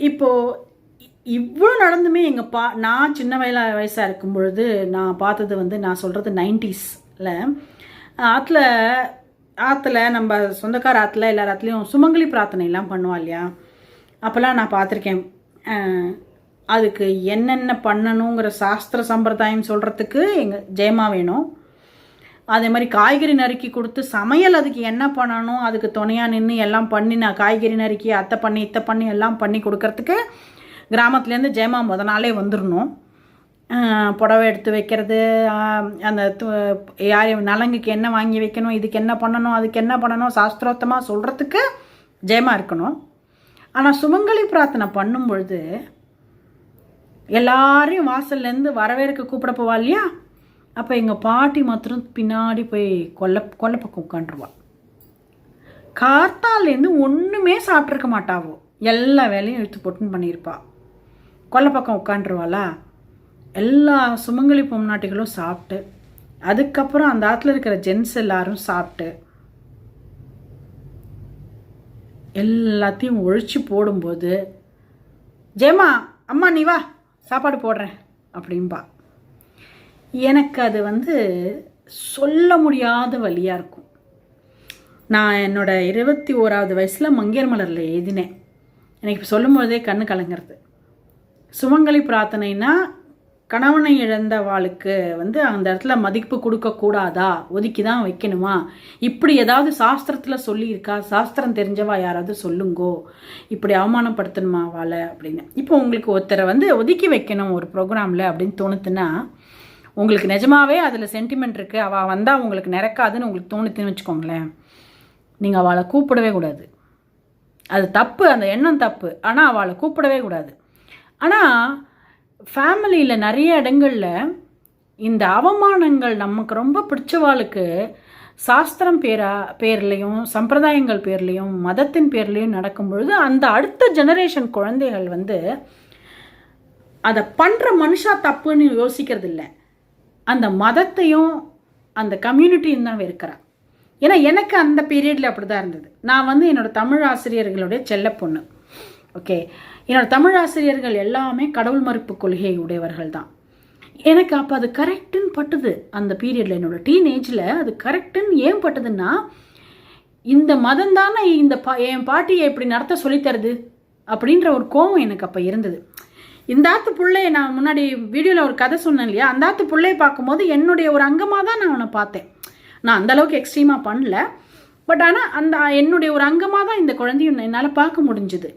இப்போது இவ்வளோ நடந்துமே நான் சின்ன வயசாக இருக்கும் பொழுது நான் பார்த்தது வந்து, நான் சொல்கிறது 90ஸ்ல ஆற்றுல நம்ம சொந்தக்கார ஆற்றுல எல்லார் ஆற்றுலையும் சுமங்கலி பிரார்த்தனைலாம் பண்ணுவா இல்லையா? அப்போல்லாம் நான் பார்த்துருக்கேன். அதுக்கு என்னென்ன பண்ணணுங்கிற சாஸ்திர சம்பிரதாயம் சொல்கிறதுக்கு எங்கள் ஜெயமா வேணும். அதே மாதிரி காய்கறி நறுக்கி கொடுத்து சமையல் அதுக்கு என்ன பண்ணணும், அதுக்கு துணையாக நின்று எல்லாம் பண்ணி, நான் காய்கறி நறுக்கி அத்தை பண்ணி இத்தை பண்ணி எல்லாம் பண்ணி கொடுக்கறதுக்கு கிராமத்துலேருந்து ஜெயமா நாளே வந்துடணும். புடவை எடுத்து வைக்கிறது, அந்த நலங்குக்கு என்ன வாங்கி வைக்கணும், இதுக்கு என்ன பண்ணணும், அதுக்கு என்ன பண்ணணும் சாஸ்திரோத்தமாக சொல்கிறதுக்கு ஜெயமா இருக்கணும். ஆனால் சுமங்கலி பிரார்த்தனை பண்ணும் பொழுது எல்லாரையும் வாசல்லேருந்து வரவேற்க கூப்பிட போவா இல்லையா? அப்போ எங்கள் பாட்டி மாத்திரம் பின்னாடி போய் கொல்லை பக்கம் உட்காந்துருவா. கார்த்தாலேருந்து ஒன்றுமே சாப்பிட்ருக்க மாட்டாவோ, எல்லா வேலையும் இழுத்து போட்டுன்னு பண்ணியிருப்பா. கொல்லை பக்கம் உட்காந்துருவாளா, எல்லா சுமங்கலி பொம்நாட்டிகளும் சாப்பிட்டு, அதுக்கப்புறம் அந்த ஆற்றுல இருக்கிற ஜென்ஸ் எல்லாரும் சாப்பிட்டு எல்லாத்தையும் ஒழிச்சு போடும்போது, ஜெயமா அம்மா நீ வா சாப்பாடு போடுறேன் அப்படின்பா. எனக்கு அது வந்து சொல்ல முடியாத வழியாக இருக்கும். நான் என்னோடய 21வது வயசில் மங்கையர் மலரில் எழுதினேன். எனக்கு இப்போ சொல்லும்போதே கண்ணு கலங்கிறது. சுமங்கலி பிரார்த்தனைனா கணவனை இழந்த வாளுக்கு வந்து அந்த இடத்துல மதிப்பு கொடுக்கக்கூடாதா, ஒதுக்கி தான் வைக்கணுமா, இப்படி ஏதாவது சாஸ்திரத்தில் சொல்லியிருக்கா, சாஸ்திரம் தெரிஞ்சவா யாராவது சொல்லுங்கோ, இப்படி அவமானப்படுத்தணுமா வாழை அப்படின்னு. இப்போ உங்களுக்கு ஒருத்தரை வந்து ஒதுக்கி வைக்கணும் ஒரு ப்ரோக்ராமில் அப்படின்னு தோணுதுன்னா, உங்களுக்கு நிஜமாவே அதில் சென்டிமெண்ட் இருக்குது, அவள் வந்தால் உங்களுக்கு நிறக்காதுன்னு உங்களுக்கு தோணுதுன்னு வச்சுக்கோங்களேன், நீங்கள் அவளை கூப்பிடவே கூடாது. அது தப்பு, அந்த எண்ணம் தப்பு. ஆனால் அவளை கூப்பிடவே கூடாது. ஆனால் ஃபேமிலியில் நிறைய இடங்களில் இந்த அவமானங்கள் நமக்கு ரொம்ப பிடிச்சவாளுக்கு சாஸ்திரம் பேர்லேயும் சம்பிரதாயங்கள் பேர்லேயும் மதத்தின் பேர்லேயும் நடக்கும் பொழுது அந்த அடுத்த ஜெனரேஷன் குழந்தைகள் வந்து அதை பண்ணுற மனுஷா தப்புன்னு யோசிக்கிறது இல்லை, அந்த மதத்தையும் அந்த கம்யூனிட்டியும் தான் வெறுக்கிறா. ஏன்னா எனக்கு அந்த பீரியடில் அப்படி தான் இருந்தது. நான் வந்து என்னோடய தமிழ் ஆசிரியர்களுடைய செல்ல பொண்ணு. ஓகே, என்னோடய தமிழ் ஆசிரியர்கள் எல்லாமே கடவுள் மறுப்பு கொள்கை உடையவர்கள் தான். எனக்கு அப்போ அது கரெக்டுன்னு பட்டுது. அந்த பீரியடில் என்னோடய டீனேஜில் அது கரெக்டுன்னு ஏன் பட்டுதுன்னா, இந்த மதம் தானே என் பாட்டியை இப்படி நடத்த சொல்லித்தருது அப்படின்ற ஒரு கோபம் எனக்கு அப்போ இருந்தது. இந்த ஆத்து பிள்ளையை நான் முன்னாடி வீடியோவில் ஒரு கதை சொன்னேன் இல்லையா, அந்த ஆத்து பிள்ளையை பார்க்கும்போது என்னுடைய ஒரு அங்கமாக தான் நான் அவனை பார்த்தேன். நான் அந்தளவுக்கு எக்ஸ்ட்ரீமாக பண்ணல, பட் ஆனால் என்னுடைய ஒரு அங்கமாக தான் இந்த குழந்தையும் என்னால் பார்க்க முடிஞ்சுது.